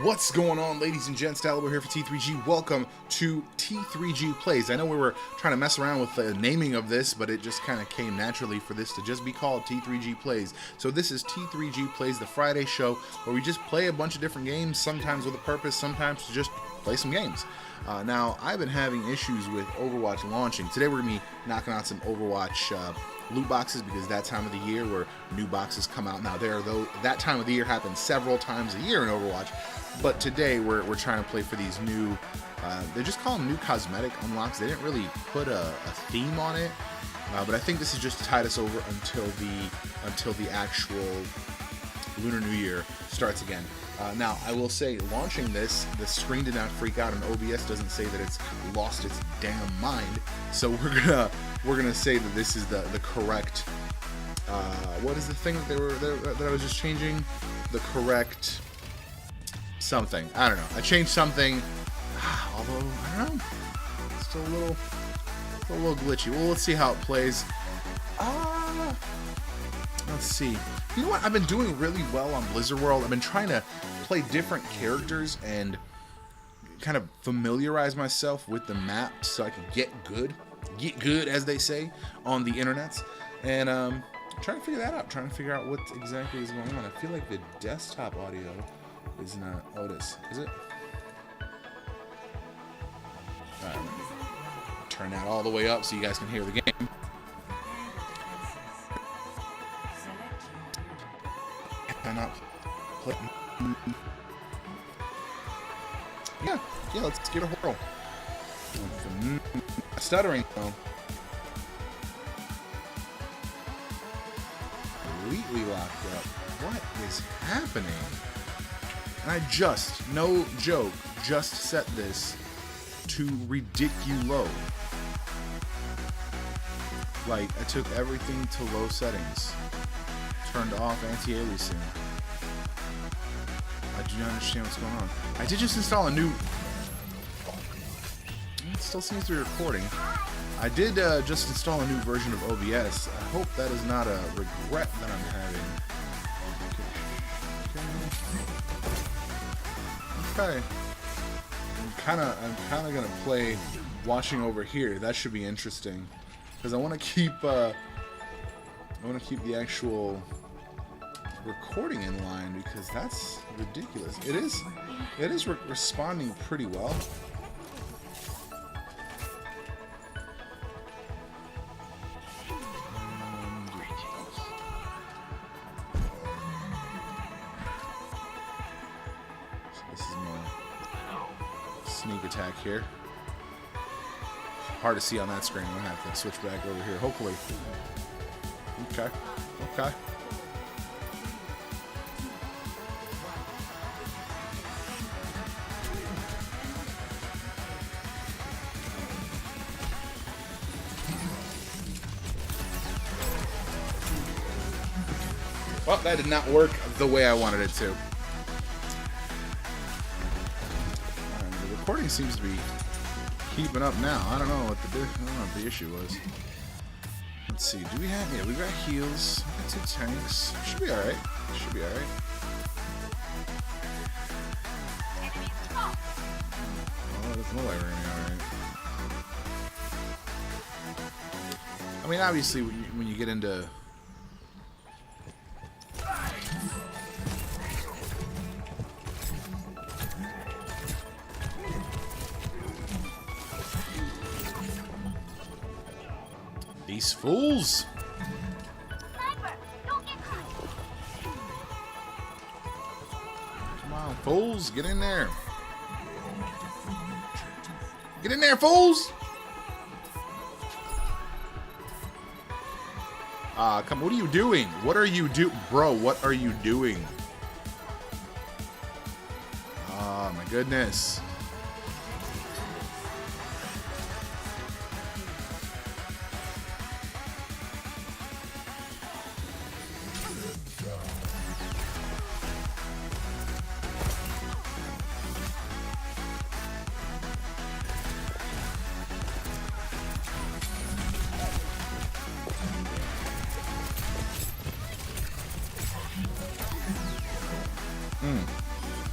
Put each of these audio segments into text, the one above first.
What's going on, ladies and gents? We're here for T3G. Welcome to T3G Plays. I know we were trying to mess around with the naming of this, but it just kind of came naturally for this to just be called T3G Plays. So this is T3G Plays, the Friday show where we just play a bunch of different games, sometimes with a purpose, sometimes to just play some games. Now, I've been having issues with Overwatch launching. Today we're going to be knocking out some Overwatch loot boxes because that time of the year where new boxes come out. Now, that time of the year happens several times a year in Overwatch, but today we're trying to play for these new, they just call them new cosmetic unlocks. They didn't really put a theme on it, but I think this is just to tide us over until the actual Lunar New Year starts again. Now, I will say, launching this, the screen did not freak out, and OBS doesn't say that it's lost its damn mind. So we're gonna say that this is the correct. What is the thing that I was just changing? The correct something. I don't know. I changed something. Although I don't know, it's still a little glitchy. Well, let's see how it plays. Let's see. You know what? I've been doing really well on Blizzardworld. I've been trying to play different characters and kind of familiarize myself with the map so I can get good, as they say, on the internets. And trying to figure that out. Trying to figure out what exactly is going on. I feel like the desktop audio is not. Oh, it is. Is it? Alright, turn that all the way up so you guys can hear the game. Yeah, let's get a whirl. Stuttering though. Completely locked up. What is happening? And I just, no joke, just set this to ridiculo. Like, I took everything to low settings. Turned off anti-aliasing. I do not understand what's going on. I did just install a new... It still seems to be recording. I did just install a new version of OBS. I hope that is not a regret that I'm having. Okay. I'm kind of gonna play watching over here. That should be interesting because I want to keep the actual recording in line because that's ridiculous. It is responding pretty well. So this is my sneak attack here. Hard to see on that screen. I'm gonna have to switch back over here. Hopefully. Okay. Well, that did not work the way I wanted it to. The recording seems to be keeping up now. I don't know what the issue was. Let's see. Do we have? Yeah, we got heals. We got 2 tanks. Should be all right. Should be all right. Oh, there's no way we're gonna be all right. I mean, obviously, when you get into these fools. Come on, fools, get in there. Get in there, fools. Come, what are you doing? What are you bro, what are you doing? Oh my goodness.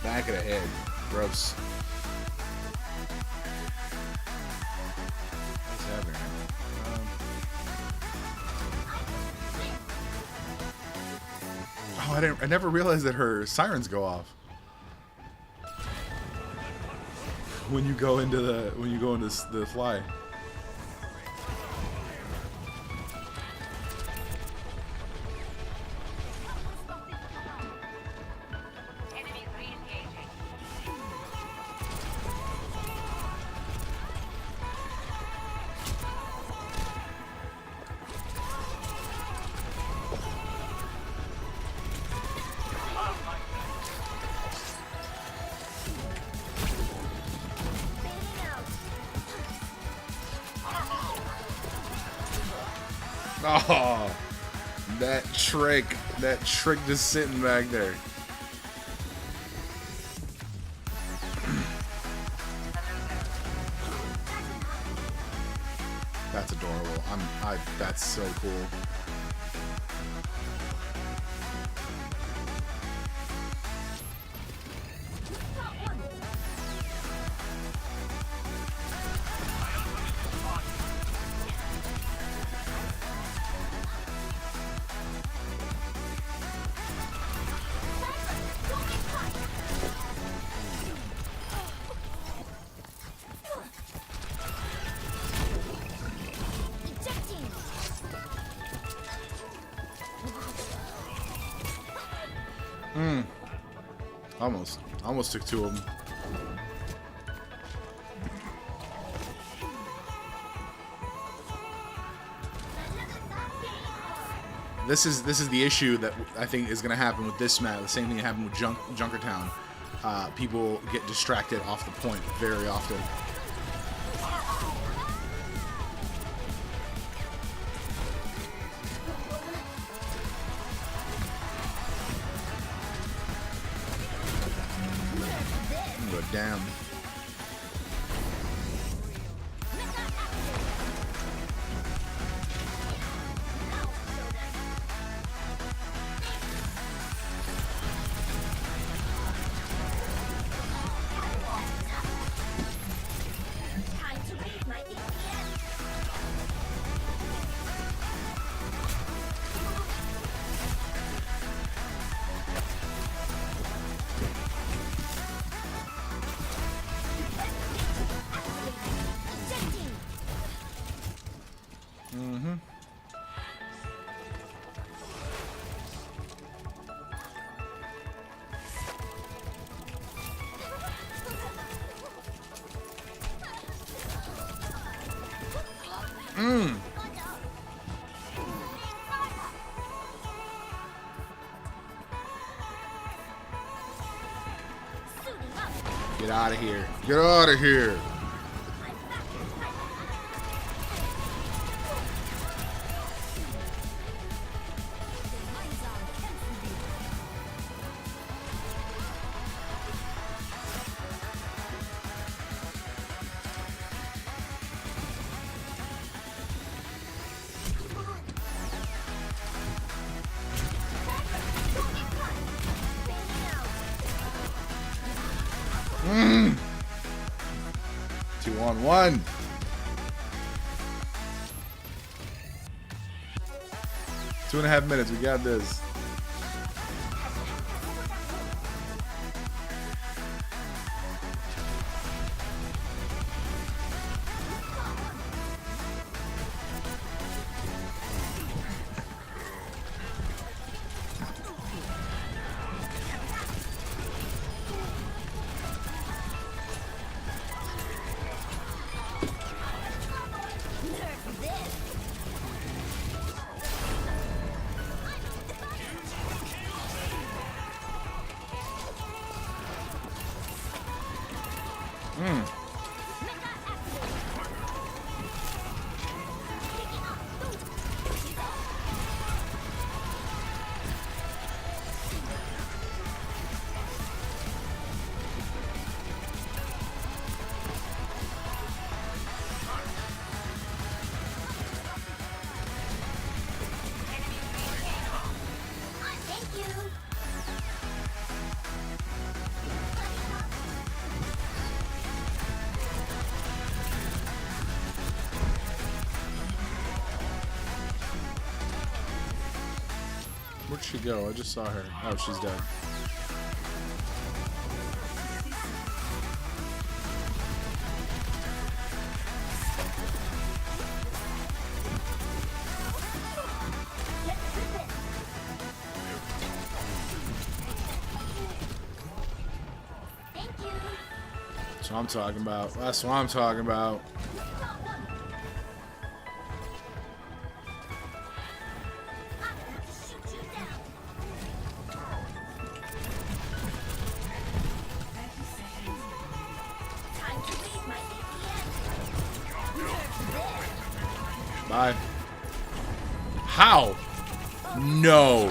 Back of the head. Gross. What's happening? Oh, I never realized that her sirens go off when you go into the fly. Oh, that trick just sitting back there. That's adorable. That's so cool. Almost took two of them. This is the issue that I think is going to happen with this map. The same thing that happened with Junkertown. People get distracted off the point very often. Damn. Get out of here. Get out of here. Two on one. Two and a half minutes. We got this. Where'd she go? I just saw her. Oh, she's dead. That's what I'm talking about. That's what I'm talking about. Bye. How? No.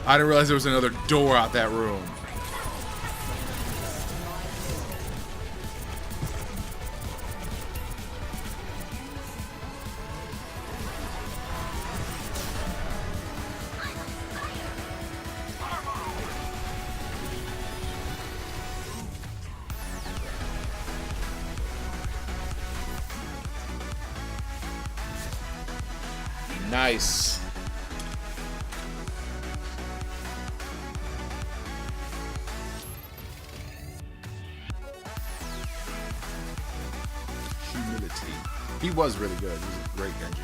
I didn't realize there was another door out that room. Nice. Humility. He was really good. He was a great Genji.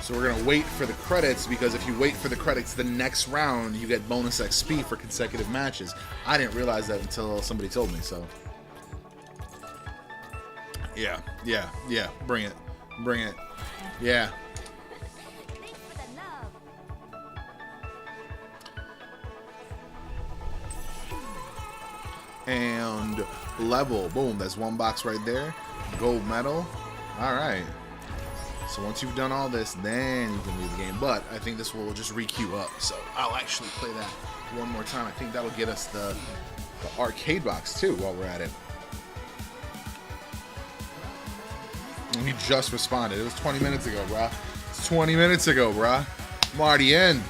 So we're gonna wait for the credits, because if you wait for the credits the next round, you get bonus XP for consecutive matches. I didn't realize that until somebody told me, so. Yeah. Bring it. Bring it. Yeah. And level. Boom. That's one box right there. Gold medal. All right. So once you've done all this, then you can leave the game. But I think this will just re-queue up. So I'll actually play that one more time. I think that'll get us the arcade box too while we're at it. And he just responded. It was 20 minutes ago, bruh. It's 20 minutes ago, bruh. I'm already in.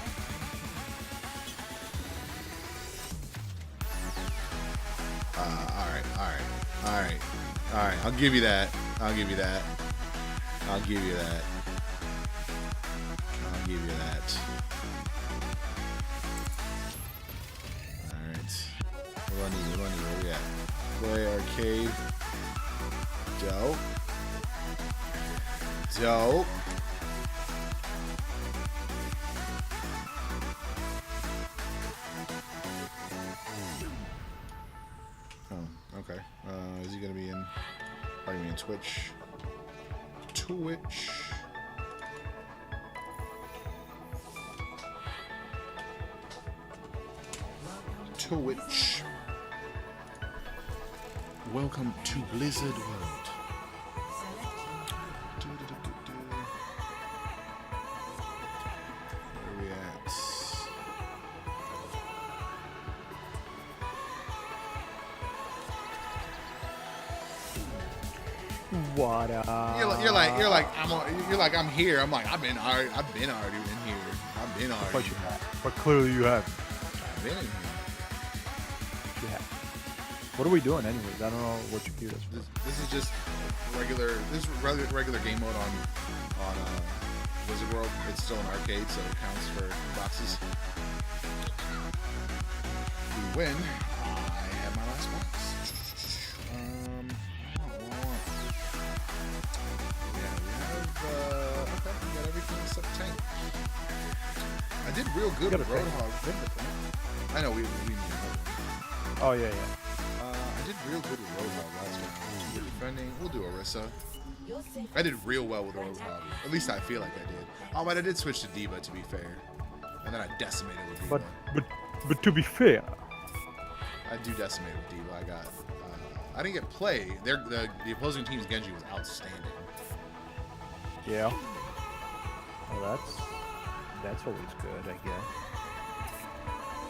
Alright. I'll give you that. I'll give you that. Alright. What do I need? Where we at? Play arcade. Dope. Oh, okay. Is he gonna be in? Probably in Twitch. Welcome to Blizzardworld. Where are we at? What up? You're like I'm here. I'm like I've been already in here. But clearly you have. I've been in here. You have. What are we doing anyways? I don't know what you queued us for. This is just regular game mode on Blizzardworld. It's still an arcade, so it counts for boxes. If we win, I have my last box. Okay, we got everything except tank. I did real good with Roadhog. I know we need another one. Oh yeah. I did real good with Roadhog last round. We're defending. We'll do Orisa. I did real well with Roadhog. At least I feel like I did. Oh, but I did switch to D.Va, to be fair. And then I decimated with D.Va. But to be fair, I do decimate with D.Va. I got. I didn't get play. The opposing team's Genji was outstanding. yeah. Well, that's always good, I guess.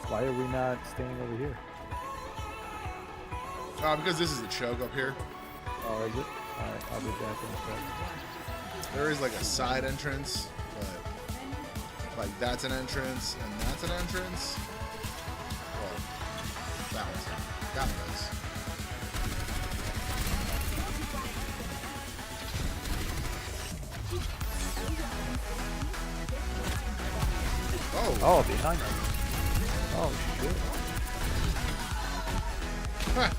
Why are we not staying over here? Because this is the choke up here. Oh, is it? Alright, I'll be back in a sec. There is like a side entrance, but like that's an entrance and that's an entrance. Well, that one's not. That one is. Oh, behind us. Oh, shit. Huh.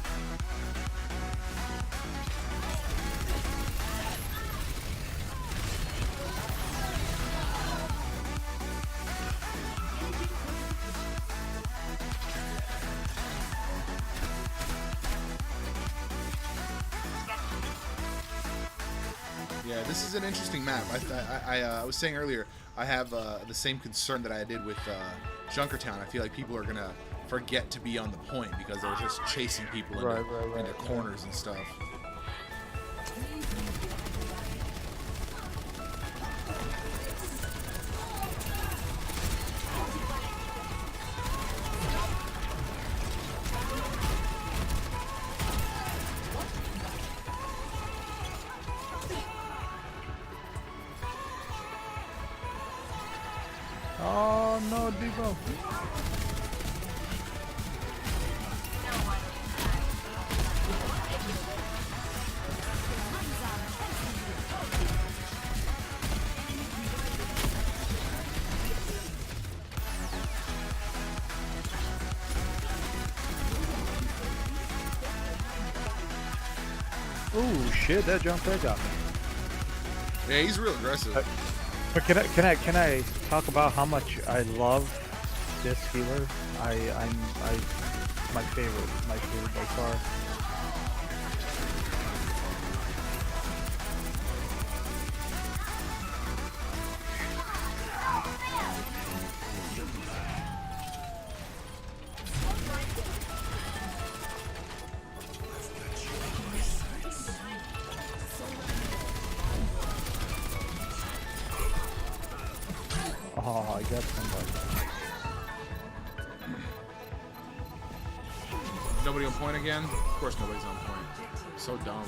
Yeah, this is an interesting map. I was saying earlier, I have the same concern that I did with Junkertown. I feel like people are gonna forget to be on the point because they're just chasing people into corners and stuff. Oh no, Devo. Ooh, shit! That jump that got me. Yeah, he's real aggressive. But can I talk about how much I love this healer? I'm my favorite by far. Oh, I got somebody. Nobody on point again? Of course nobody's on point. So dumb.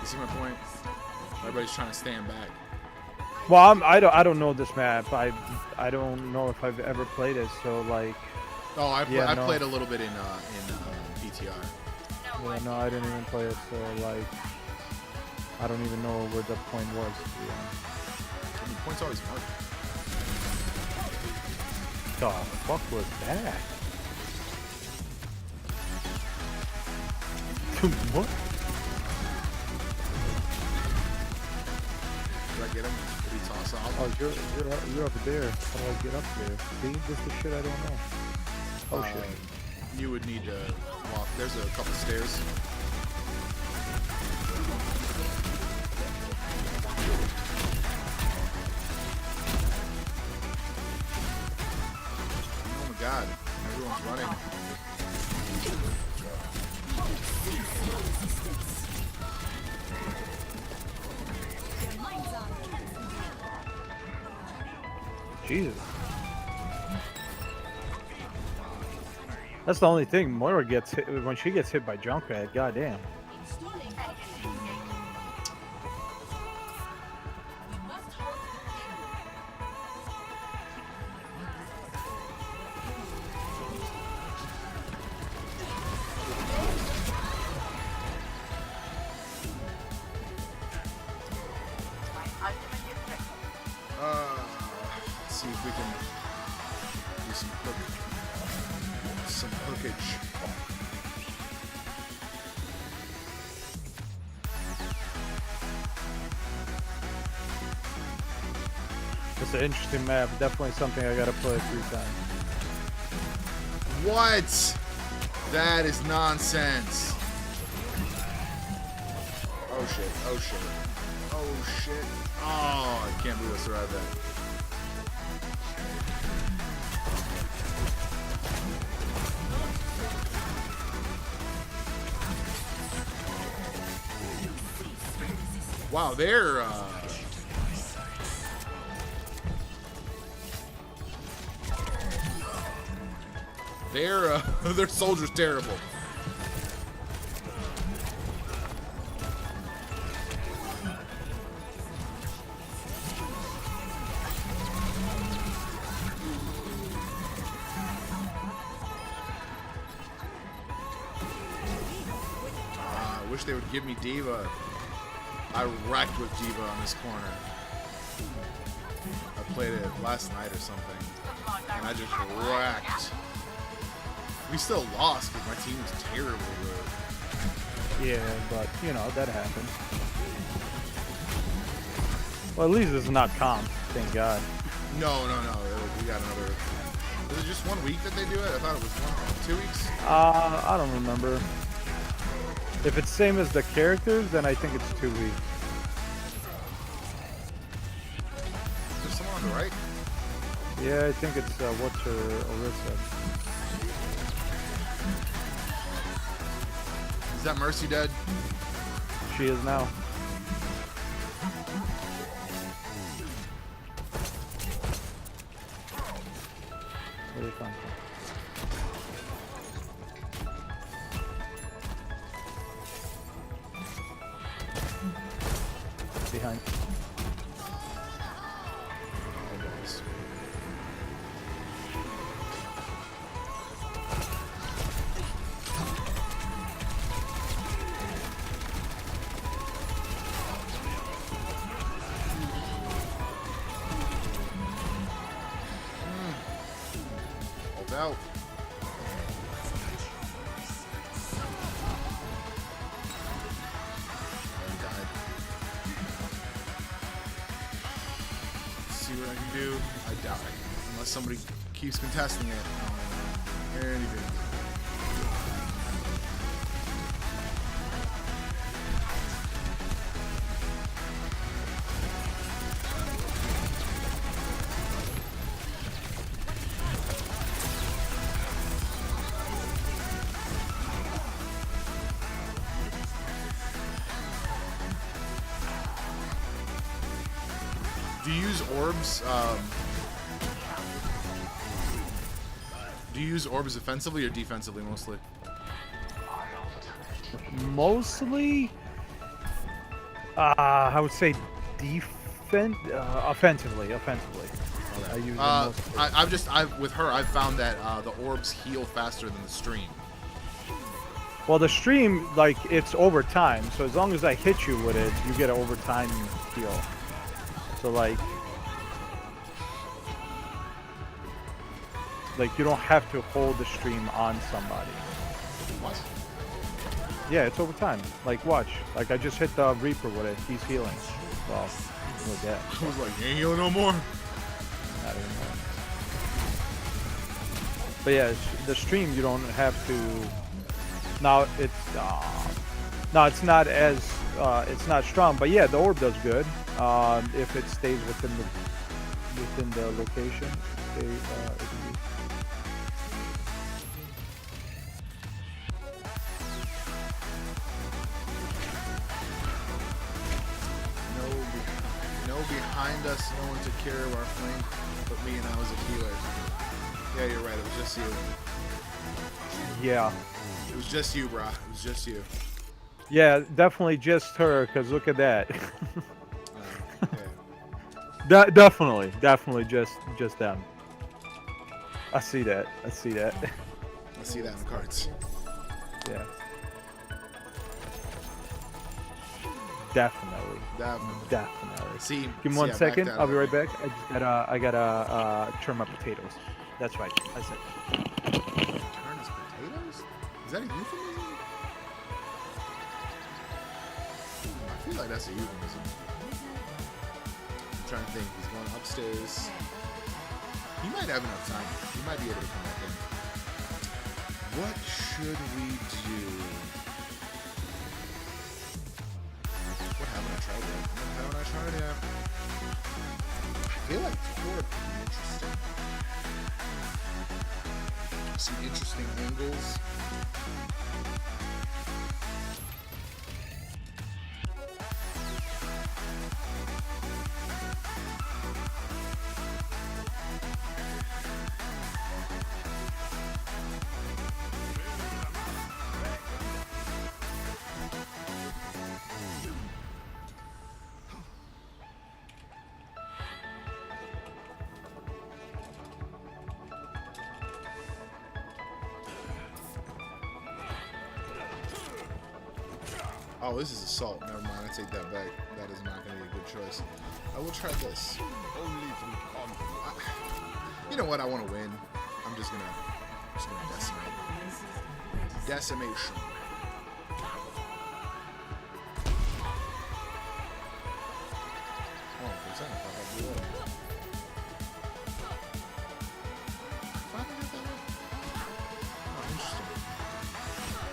You see my point? Everybody's trying to stand back. Well, I don't know this map. I don't know if I've ever played it. So like. Oh, I Yeah, no. played a little bit in PTR. Yeah, no, I didn't even play it. So like, I don't even know where the point was. I mean, point's always marked. The fuck was that? What? Did I get him? Did he toss off? Oh, you're up there. How do I get up there? See, this is shit I don't know. Oh shit. You would need to walk. There's a couple stairs. Oh my god. Everyone's running. Jesus. That's the only thing. Moira gets hit when she gets hit by Junkrat. Goddamn. Let's see if we can do some hookage. It's an interesting map. Definitely something I gotta play 3 times. What? That is nonsense. Oh shit, oh shit. Oh shit. Oh, I can't believe I survived that. Wow, they're their soldier's terrible. I wish they would give me Diva. I wrecked with Diva on this corner. I played it last night or something, and I just wrecked. We still lost because my team was terrible, though. Yeah, but, you know, that happens. Well, at least it's not comp, thank God. No. We got another... Was it just 1 week that they do it? I thought it was 2 weeks. I don't remember. If it's same as the characters, then I think it's 2 weeks. There's someone on the right? Yeah, I think it's, what's her, Orisa. Is that Mercy dead? She is now. Where did it come from? Behind. Out. Let's see what I can do. I doubt it. Unless somebody keeps contesting it. Anything. Do you use orbs? Do you use orbs offensively or defensively mostly? Mostly, I would say offensively. I use them mostly. With her, I've found that the orbs heal faster than the stream. Well, the stream, like, it's overtime, so as long as I hit you with it, you get an overtime heal. So like you don't have to hold the stream on somebody. What? Yeah, it's overtime. Like, watch. Like, I just hit the Reaper with it. He's healing. Well, with that. I was like, you ain't healing no more. Not anymore. But yeah, the stream you don't have to. Now it's not as it's not strong. But yeah, the orb does good. If it stays within the location, it can be. No behind us, no one took care of our flank, but me and I was a healer. Yeah, you're right. It was just you. Yeah. It was just you, brah. It was just you. Yeah, definitely just her. Cause look at that. Okay. Definitely just them. I see that. I see that in the cards. Yeah. Definitely. See. Give me 1 second. I'll be right back. I gotta turn my potatoes. That's right. I said. Turn his potatoes? Is that a euphemism? I feel like that's a euphemism. I'm trying to think. He's going upstairs. He might have enough time. He might be able to come back in. What should we do? What haven't I tried yet? I feel like Torque could be interesting. Some interesting angles. Oh, this is assault. Never mind. I take that back. That is not going to be a good choice. I will try this. Only through conflict know what? I want to win. I'm just gonna decimate. Decimation. Oh, what's that?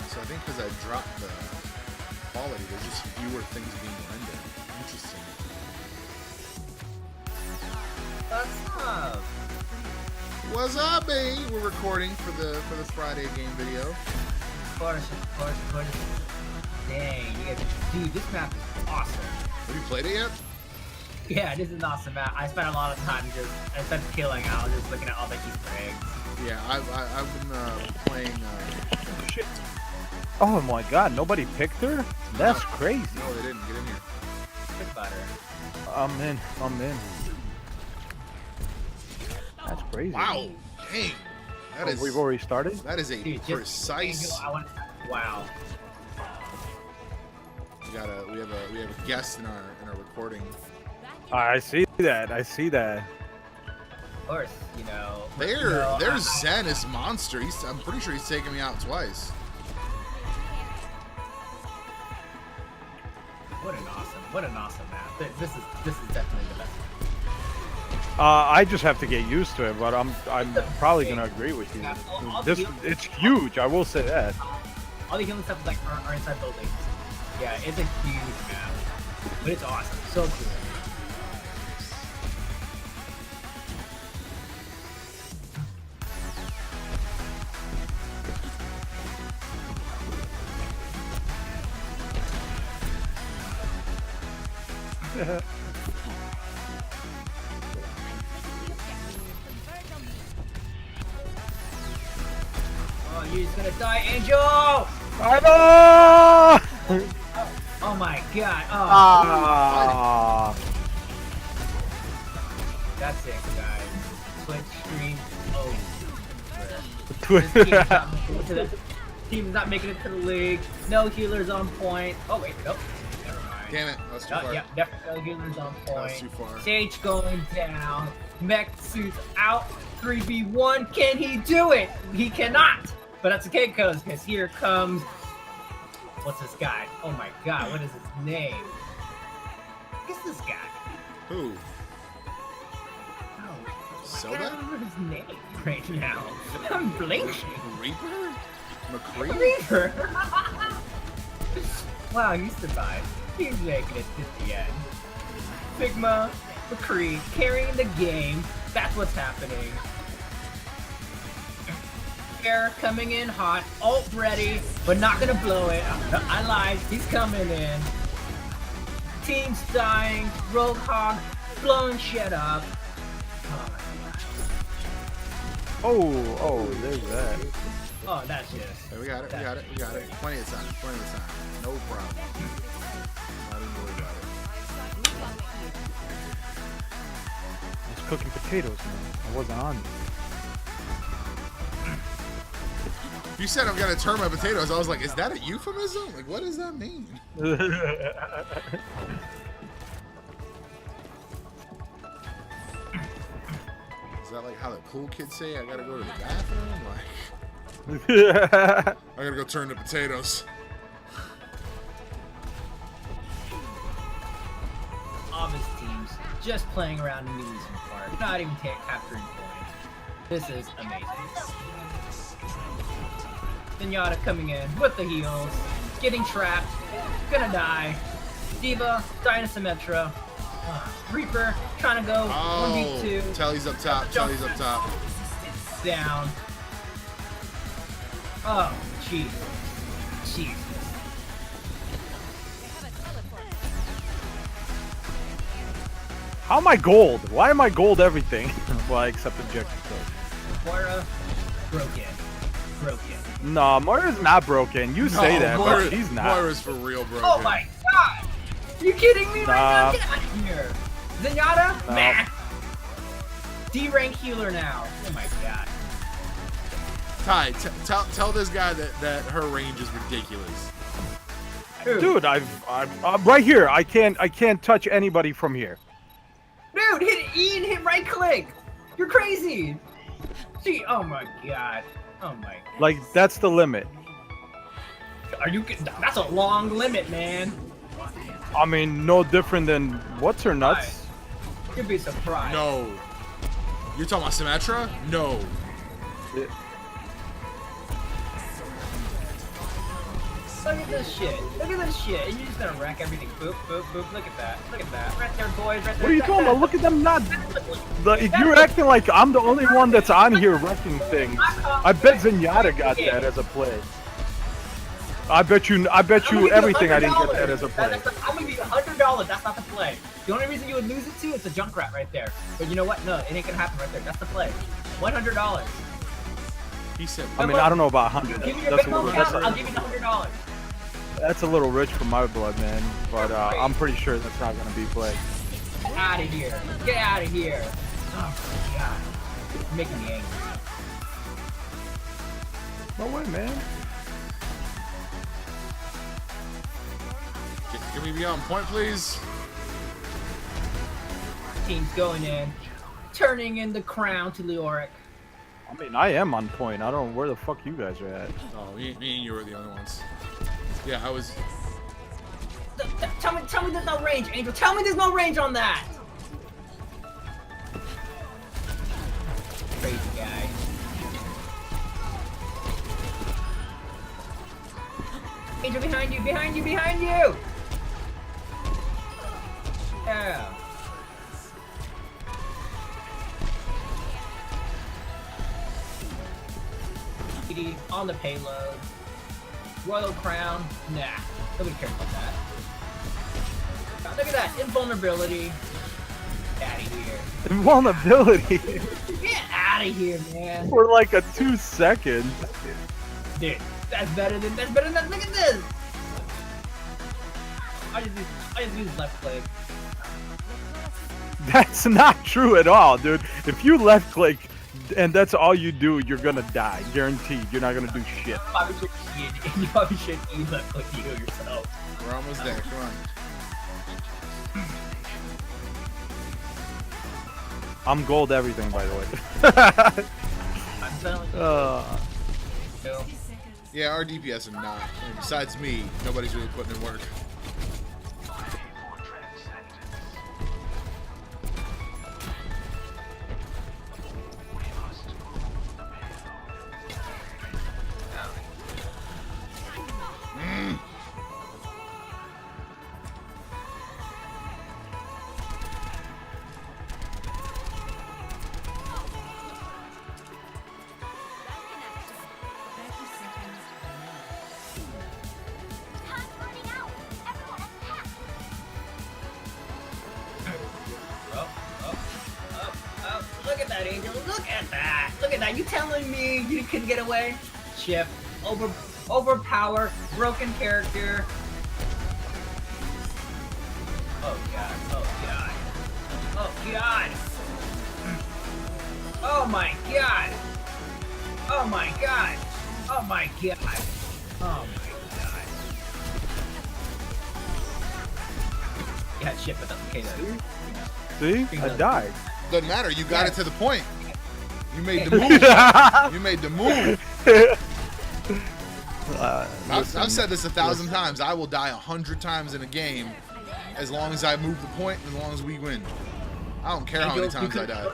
So I think because I dropped the quality, there's just fewer things being rendered. Interesting. What's up? What's up, babe? We're recording for the Friday game video. Of course. Dang, dude, this map is awesome. Have you played it yet? Yeah, this is an awesome map. I spent a lot of time instead of killing, I was just looking at all the Easter eggs. Yeah, I've been playing. Shit. Oh my God! Nobody picked her. That's crazy. No, they didn't. Get in here. Good butter. I'm in. That's crazy. Wow. Dang. That is. We've already started. That is a Dude, precise. Wow. We have a guest in our recording. I see that. Of course, There's Zen is monster. I'm pretty sure he's taken me out twice. What an awesome map. This is definitely the best one. I just have to get used to it, but I'm probably gonna agree with you. It's huge. I will say that. All the healing stuff are inside buildings. Yeah, it's a huge map, but it's awesome. So cool. Oh, you're just gonna die, Angel! Oh my God! Oh. That's it, guys. Twitch stream over. Team's not making it to the league. No healers on point. Oh wait, nope. Never mind. Damn it, that's too far. Yeah, definitely no healers on point. That's too far. Sage going down. Mech suits out. 3v1. Can he do it? He cannot. But that's okay, because here comes. What's this guy? Oh my God, what is his name? What's this guy? Who? Oh, I Soda? don't remember his name right now. I'm blanking. Reaper? McCree? Reaper. Wow, he survived. He's making it to the end. Figma, McCree, carrying the game. That's what's happening. Air coming in hot, ult ready, but not gonna blow it. I lied. He's coming in. Team's dying. Roadhog blowing shit up. Oh, there's that. Oh, that's just. Hey, we got it. Plenty of time. No problem. Not even worried about it. I was cooking potatoes, man. I wasn't on. You said I'm gonna turn my potatoes. I was like, is that a euphemism? Like, what does that mean? Is that like how the cool kids say I gotta go to the bathroom? Like, I gotta go turn the potatoes. All of his teams just playing around in the amusement park, not even capturing points. This is amazing. Zenyatta coming in with the heals, getting trapped, gonna die. Diva, dying to Symmetra. Reaper trying to go 1v2. Telly's up top. Down. Oh, jeez. How am I gold? Why am I gold everything? Well, except objective code. Moira, broken. No, Moira's not broken. You say that, but she's not. Moira's for real broken. Oh my God! Are you kidding me right now? Get out of here! Zenyatta? No. Nah. D-rank healer now. Oh my God. Ty, tell this guy that her range is ridiculous. Dude, I'm right here. I can't touch anybody from here. Dude, hit E and hit right click. You're crazy. See, oh my god. Oh my. Like that's the limit. Are you? That's a long limit, man. I mean, no different than what's her nuts. You'd be surprised. No. You're talking about Symmetra? No. Look at this shit. Look at this shit. And you're just gonna wreck everything. Boop, boop, boop. Look at that. Look at that. Right there, boys. Right there. What are you talking about? Look at them not. You're acting like I'm the only one that's on here wrecking things. I bet Zenyatta got that as a play. I bet you everything I didn't get that as a play. I'm gonna give you $100. That's not the play. The only reason you would lose it to is the Junkrat right there. But you know what? No, it ain't gonna happen right there. That's the play. $100. He said. I mean, I don't know about 100. Give me your Bitcoin account. I'll give you the $100. That's a little rich for my blood, man. But I'm pretty sure that's not gonna be played. Get out of here. Get out of here. Oh my god. It's making me angry. No way, man. Can we be on point, please? Team's going in. Turning in the crown to Leoric. I mean, I am on point. I don't know where the fuck you guys are at. Oh, me and you were the only ones. Yeah, I was. Tell me there's no range, Angel. Tell me there's no range on that. Crazy guy. Angel, behind you, behind you, behind you! Yeah. On the payload. Royal Crown. Nah. Nobody cares about that. Look at that. Invulnerability. Get out of here. Invulnerability? Get out of here, man. For like a 2 seconds. Dude, that's better than that. Look at this. I just use left click. That's not true at all, dude. If you left click and that's all you do, you're gonna die. Guaranteed. You're not gonna do shit. You probably should eat left click to heal yourself. We're almost there. Come on. I'm gold everything, by the way. I'm telling you. Yeah, our DPS are not. And besides me, nobody's really putting in work. Look at that, Angel. Look at that. Look at that. You telling me you couldn't get away? Chip. Overpower. Broken character. Oh god. Oh god. Oh god. Oh my god. Oh my god. Oh my god. Oh my god. Yeah, shit, but that's okay though. See? I died. Doesn't matter. You got it to the point. You made the move. You made the move. I've said this 1,000 times. I will die 100 times in a game as long as I move the point and as long as we win. I don't care how many times I die.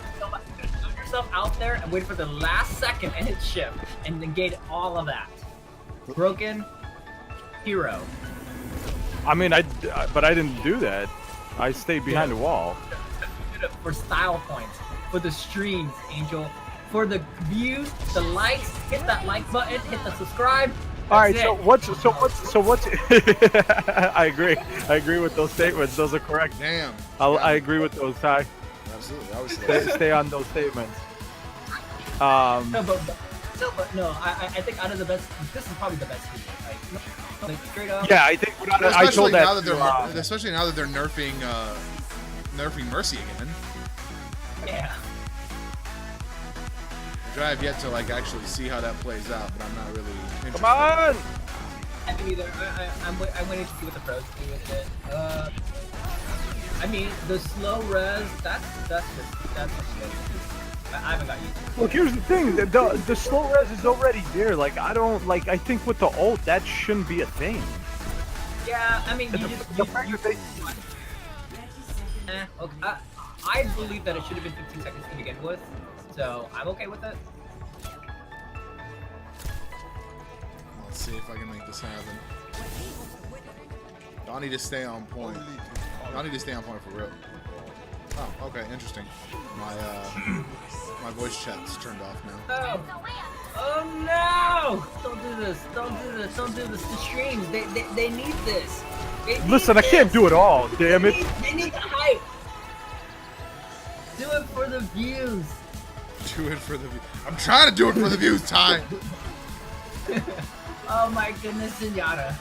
Put yourself out there and wait for the last second and hit ship and negate all of that. Broken hero. I mean, but I didn't do that. I stayed behind the wall. For style points, for the streams, Angel, for the views, the likes, hit that like button, hit the subscribe. All right, so what's I agree with those statements. Those are correct. Damn. I agree with those, Ty. Absolutely. I was Stay on those statements. No, but no, I think out of the best, this is probably the best hero, like straight up. Yeah, I think I told that. Especially now that they're nerfing Mercy again. Yeah. Which I have yet to actually see how that plays out, but I'm not really interested. Come on! I mean, either I'm waiting to see what the pros do with it. I mean, the slow res, that's good. I haven't got used to it. Look, here's the thing. The slow res is already there. Like, I don't like. I think with the ult, that shouldn't be a thing. Yeah, I mean, you just The fact that they- okay. I believe that it should have been 15 seconds to begin with, so I'm okay with it. Let's see if I can make this happen. I need to stay on point. I need to stay on point for real. Oh, okay, interesting. My voice chat's turned off now. Oh. Oh no! Don't do this. Don't do this. Don't do this. The streams, they need this. They need Listen, I can't do it all. Damn it. They need the hype. Do it for the views. Do it for the views. I'm trying to do it for the views, Ty. Oh my goodness, Zenyatta.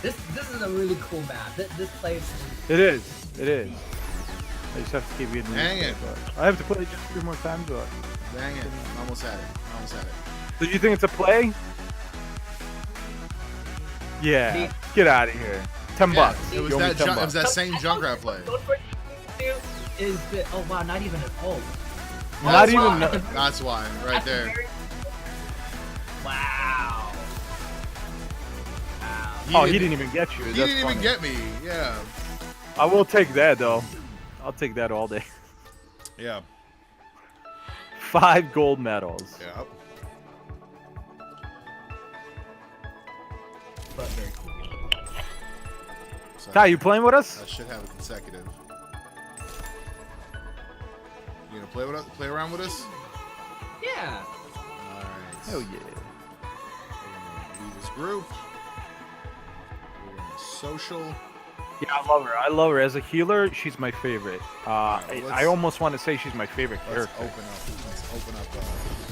This is a really cool map. This place. It is. It is. I just have to keep getting Dang used it. to it. I have to play it just 3 more times. But... Dang it. Almost had it. Almost had it. So you think it's a play? Yeah. Get out of here. $10 bucks. It was You owe me that, $10 it was bucks. that same Junkrat play. Is that? Oh wow, not even an ult. Not That's even. why. That's why, right there. Wow. Oh, he didn't even get you. He That's didn't even funny. get me. Yeah. I will take that though. I'll take that all day. Yeah. 5 gold medals. Yep. But very cool. So Ty, you playing with us? I should have a consecutive. You gonna play with us? Play around with us? Yeah. All right. Hell yeah. We're gonna leave this group. We're gonna social. Yeah, I love her. I love her as a healer. She's my favorite. Alright, I almost want to say she's my favorite Let's character. open up. Let's open up the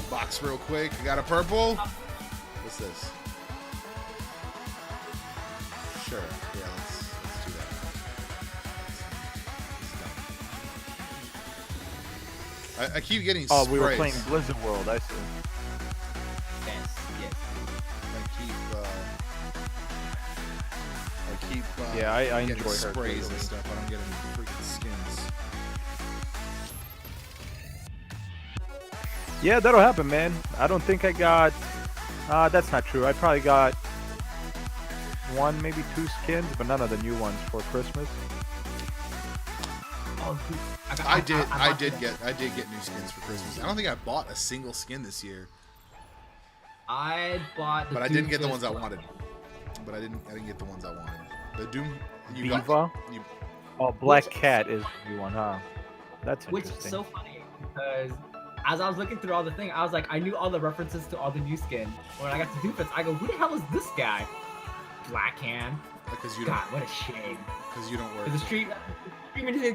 box real quick. You got a purple? What's this? Sure. Yeah, let's do that. This is done. I keep getting Oh, sprays. we were playing Blizzardworld. I see. Yes. Yes. I keep Yeah, I getting enjoy her sprays clearly. and stuff. I don't get any freaking skins. Yeah, that'll happen, man. I don't think I got. That's not true. I probably got 1, maybe 2 skins, but none of the new ones for Christmas. Oh, dude, I did bought get new skins for Christmas. I don't think I bought a single skin this year, I bought. The but I didn't get the Doomfist ones I one. wanted. But I didn't get the ones I wanted. The Doom. You Diva? got, you, Oh, Black Which- Cat is the new one, huh? That's Which interesting. is so funny because as I was looking through all the thing, I was like, I knew all the references to all the new skin. When I got to Doomfist, I go, who the hell is this guy? Black Hand. because you don't God, what a shame. work.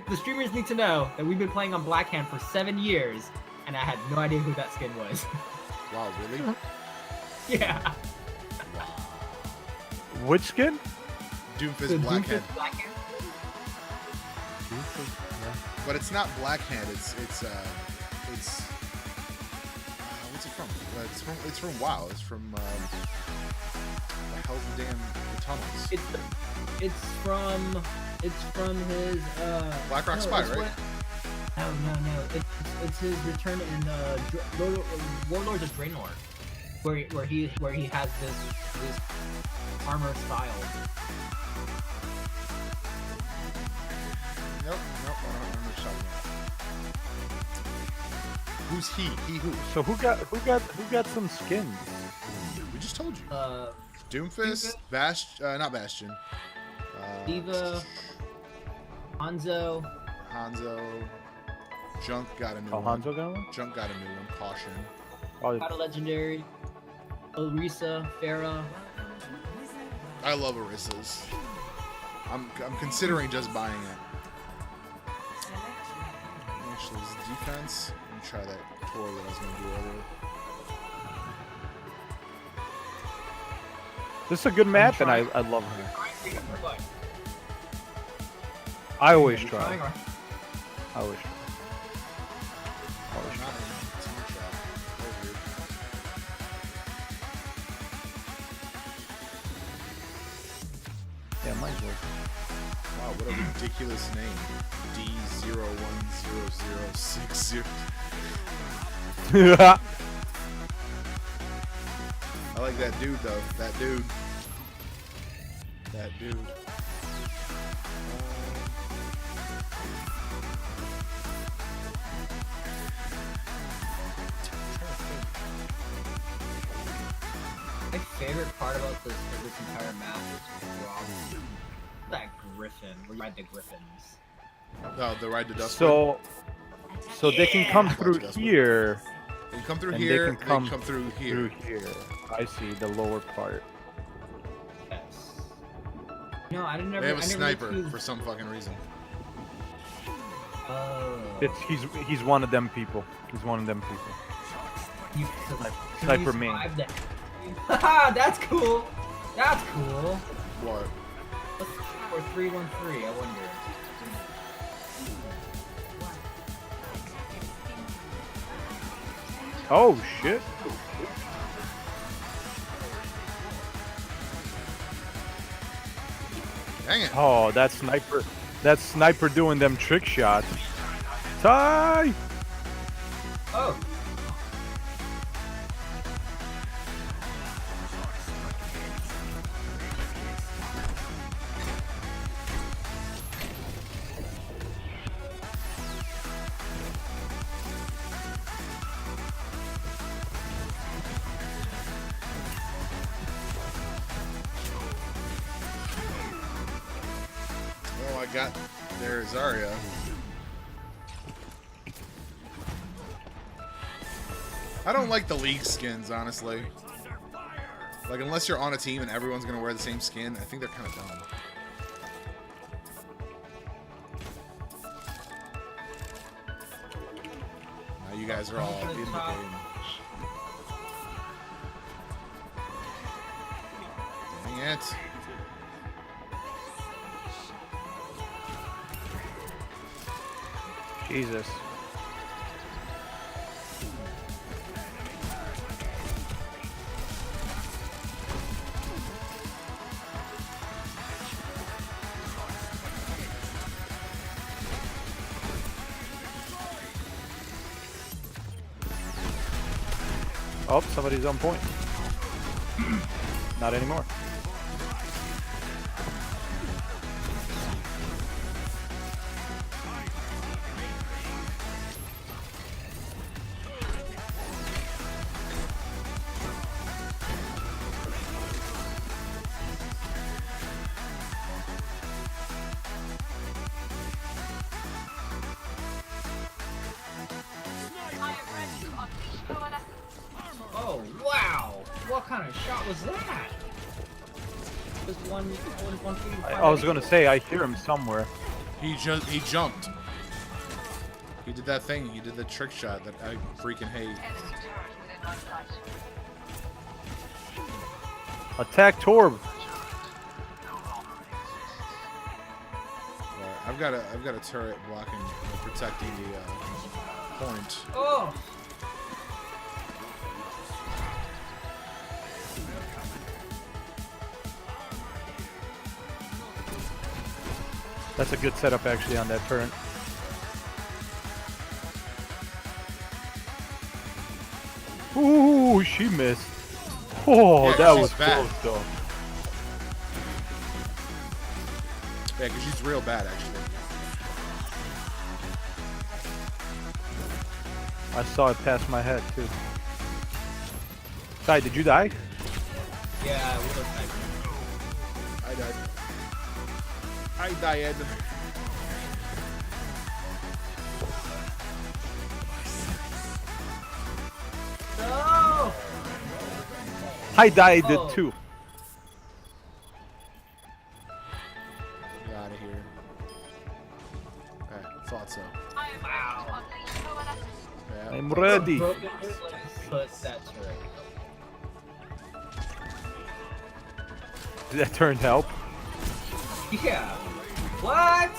The streamers need to know that we've been playing on Black Hand for 7 years, and I had no idea who that skin was. Wow, really? Yeah. Which skin? Doomfist The Black Doomfist Hand, Black Hand. but it's not Black Hand. It's what's it from? It's from WoW. It's from the hell's the damn the tunnels. It's from his Blackrock no, Spy, it's right? what- No. It's his return in Warlords of Draenor, where he has this armor style. Nope. I don't remember what you're talking about. Who's he? He who? So who got some skins? We just told you. Doomfist? Doomfist, not Bastion. Diva, Hanzo. Hanzo. Junk got a new Oh, one. Hanzo got one? Junk got a new one. Caution. Oh, Got a legendary. Orisa, Fareoh. I love Orissa's. I'm considering just buying it. Actually, it's defense. Let me try that tour that I was gonna do earlier. this is a good map, and I love her. I always try. I always try. Oh, not in team shot. Oh, weird. Yeah, mine's working. Why Wow, what a ridiculous name. D010060. I like that dude though. That dude. That dude. My favorite part about this entire map is that griffin. We ride the griffins. Oh, the ride to Dust. So they can come Yeah. through here. They come through and here. they can come through here. I see the lower part. Yes. No, I didn't. They have a I never sniper used- for some fucking reason. Oh. He's one of them people. He's one of them people. You, Sniper main. Haha, that's cool. That's cool. What? Or 313, I wonder. Oh shit! Dang it. Oh, that sniper! That sniper doing them trick shots. Ty! Oh. Oh, I got there, Zarya. I don't like the league skins, honestly. Like, unless you're on a team and everyone's gonna wear the same skin, I think they're kind of dumb. Now you guys are all in the game. Dang it. Jesus. Oh, somebody's on point. Not anymore. Oh, wow. What kind of shot was that? It was 145. I was gonna say I hear him somewhere. He jumped. He did that thing. He did the trick shot that I freaking hate. Attack Torb. I've got a turret blocking, protecting the point. Oh. That's a good setup actually on that turret. Ooh, she missed. Oh, Yeah, that she's was bad. close though. Yeah, because she's real bad, actually. I saw it pass my head too. Ty, did you die? Yeah, we look like I died. I died. No! I died Oh. too. Get out of here. Okay, thought so. Wow. Yeah. I'm ready. Broken put that turret. Did that turn help? Yeah. What?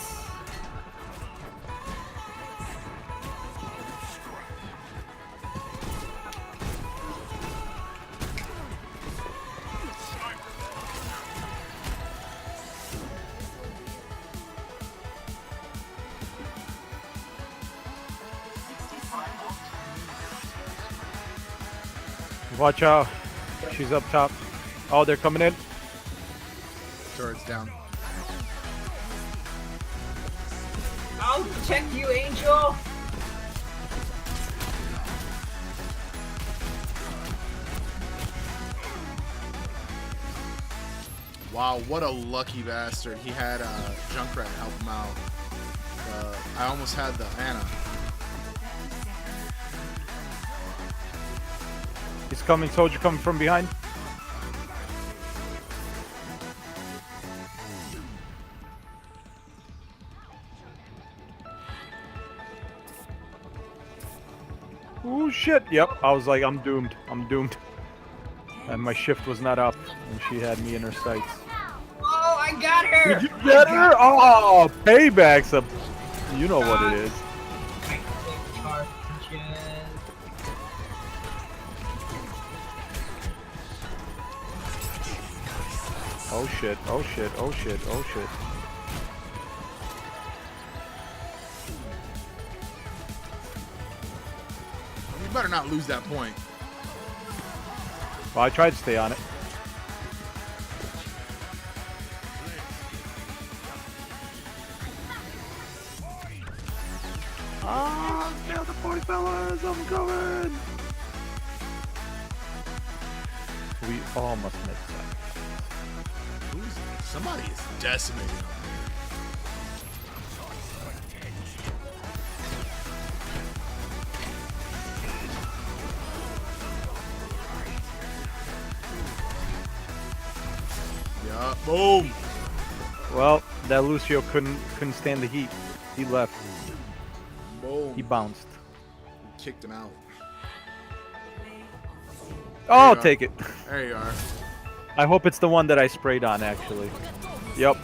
Watch out. She's up top. Oh, they're coming in. Turret's down. I'll check you, Angel. Wow, what a lucky bastard. He had Junkrat help him out. I almost had the Ana. He's coming, soldier coming from behind. Oh shit, yep, I was like, I'm doomed, And my shift was not up, and she had me in her sights. Oh, I got her! Did you get her? Oh, payback's up. You know what it is. I click cartridges. Oh shit, oh shit, oh shit, oh shit. You better not lose that point. Well, I tried to stay on it. Ah, nail the point, fellas! I'm coming! We almost missed that. Somebody is decimating up there. Yeah, boom! Well, that Lucio couldn't stand the heat. He left. Boom. He bounced. We kicked him out. Oh, I'll you take it. There you are. I hope it's the one that I sprayed on, actually. Yep.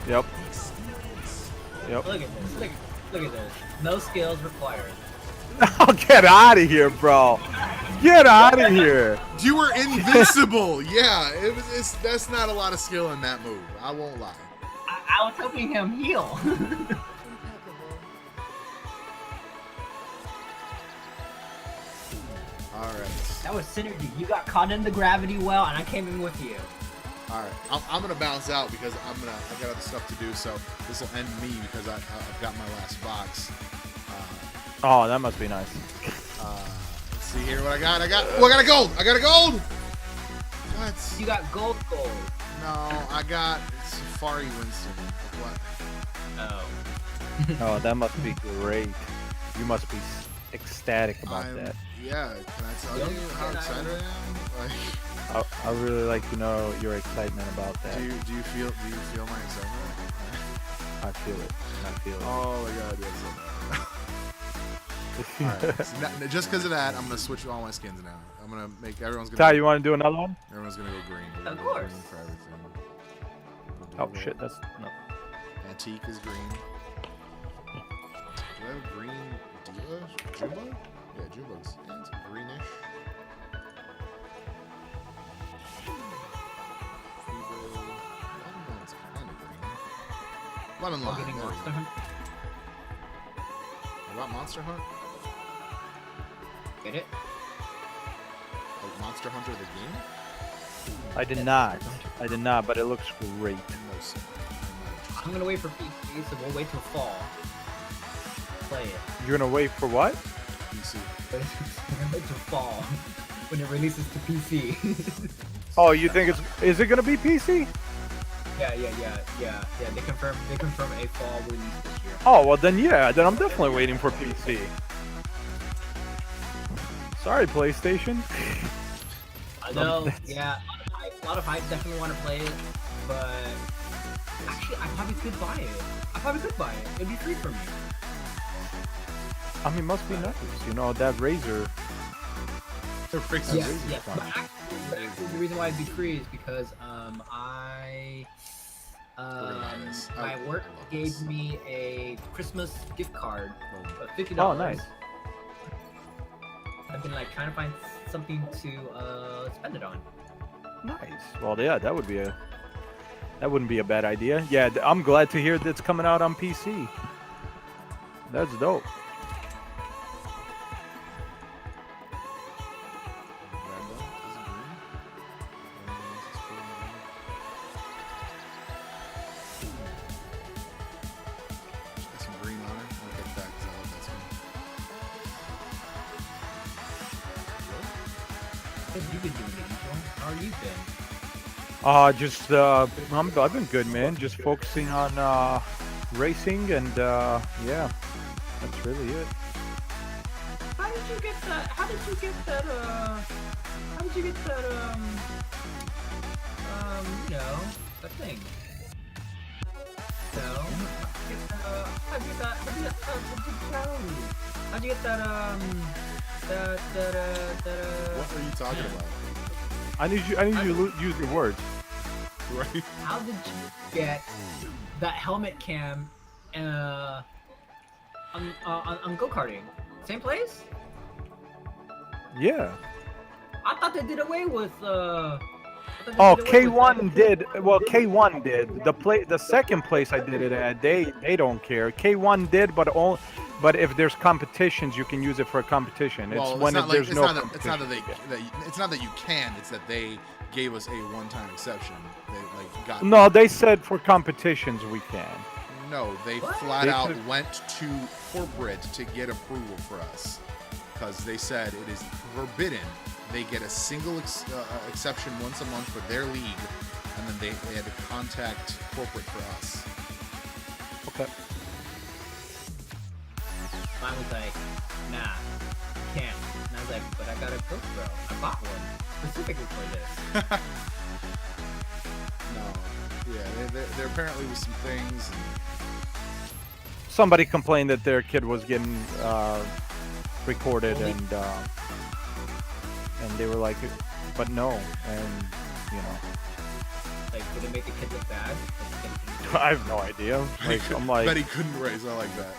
Yep. Yep. Look at this. Look at this. No skills required. Oh, get out of here, bro. Get out of here. You were invincible. Yeah, that's not a lot of skill in that move. I won't lie. I was helping him heal. Alright. That was synergy. You got caught in the gravity well, and I came in with you. Alright. I'm going to bounce out because I got other stuff to do, so this will end me because I've got my last box. Oh, that must be nice. Let's see here what I got. I got a gold! I got a gold! What? You got gold. No, I got Safari Winston. What? Oh. Oh, that must be great. You must be ecstatic about that. Yeah, can I tell you how excited I am? Like, I really like to know your excitement about that. do you feel my excitement? I feel it. I feel it. Oh my god, yes. Alright, so just because of that, I'm gonna switch all my skins now. I'm gonna make everyone's gonna. Ty, you want to do another one? Everyone's gonna go green. We're gonna Of go course. green for everything. Oh shit, that's no. Antique is green. Do I have green Diva? Junebug? Yeah, Junebug's it's greenish. Lemon's kind of green. Lemon I'm lime. getting there we Monster go. Hunt. What about Monster Hunt? Get it? Like Monster Hunter the game? I did not. I did not, but it looks great. No, sir. I'm gonna wait for PC, so we'll wait till fall. Play it. You're gonna wait for what? PC. We're gonna wait till fall when it releases to PC. Oh, you think is it gonna be PC? Yeah. They confirmed a fall release this year. Oh, well then yeah, then I'm definitely waiting for PC. Sorry, PlayStation. I know, yeah, a lot of hype, definitely want to play it, but actually, I probably could buy it. It'd be free for me. I mean, must be nice. You know, that Razer. Yes. But actually, the reason why it'd be free is because my work gave me a Christmas gift card of $50. Oh, nice. I've been like trying to find something to spend it on. Nice. Well, yeah, that wouldn't be a bad idea. Yeah, I'm glad to hear that's coming out on PC. That's dope. have you been doing, Angel? How are you been? Just I've been good, man. Just focusing on racing and yeah, that's really it. How did you get that? How did you get that? How did you get that? You know, that thing. No. How'd you get that? How'd you get that? What are you talking about? I need you to use your words. Right? How did you get that helmet cam on go-karting? Same place? Yeah. I thought they did away with Oh, K1 did. Well, K1 did. The second place I did it at, they don't care. K1 did, but if there's competitions, you can use it for a competition. It's Well, when there's no it's competition. not it's not that you can. It's that they gave us a one-time exception. They got. No, they said for competitions we can. No, they What? flat out went to corporate to get approval for us because they said it is forbidden. They get a single exception once a month for their league, and then they had to contact corporate for us. Okay. Mine was like, nah, can't. And I was like, but I got a GoPro. I bought one specifically for this. No, yeah, there apparently was some things. Somebody complained that their kid was getting recorded, and they were like, but no, and you know. Like, did it make the kid look bad? I have no idea. Like, I'm like, Bet he couldn't race. I like that.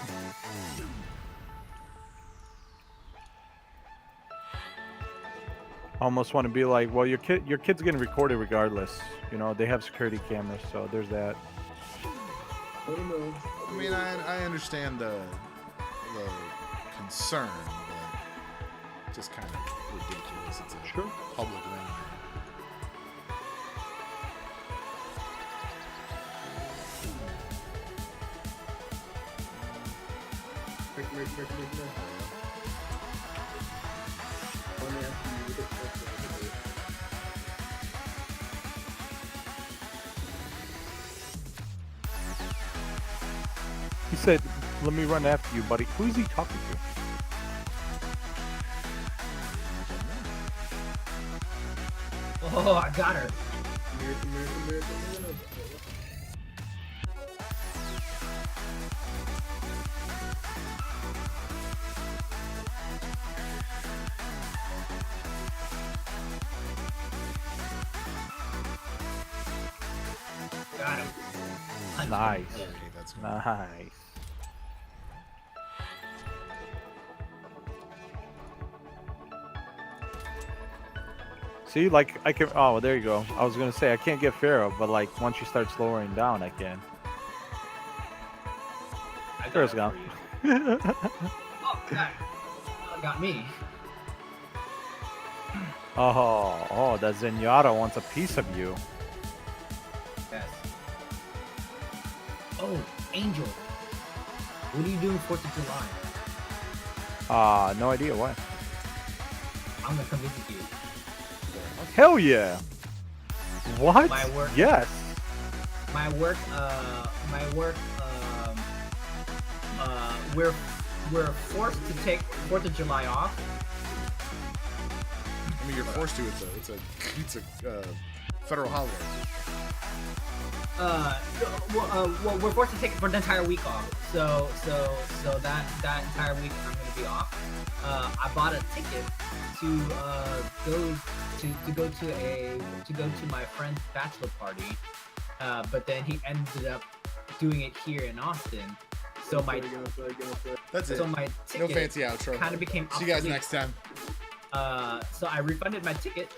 I almost want to be like, well, your kid's getting recorded regardless. You know, they have security cameras, so there's that. I mean, I understand the concern, but just kind of ridiculous. It's a public venue. He said, let me run after you, buddy. Who's he talking to? Oh, I got her. Got him. Nice. Okay, that's good. Nice. See, like, I can, oh, there you go. I was gonna say, I can't get Fareoh, but like, once you start slowing down, I can. Fareoh's gone. Oh, God. Got me. Oh, that Zenyatta wants a piece of you. Yes. Oh, Angel. What are you doing 4th of July? No idea why. I'm gonna come visit you. Hell yeah! What? My work. Yes. My work, we're forced to take 4th of July off. I mean, you're forced to. It's a federal holiday. Well, we're forced to take it for the entire week off. So that entire week I'm gonna be off. I bought a ticket to go to my friend's bachelor party, but then he ended up doing it here in Austin. So my That's it. so my No ticket fancy outro. kind of became See you guys obsolete. next time. So I refunded my ticket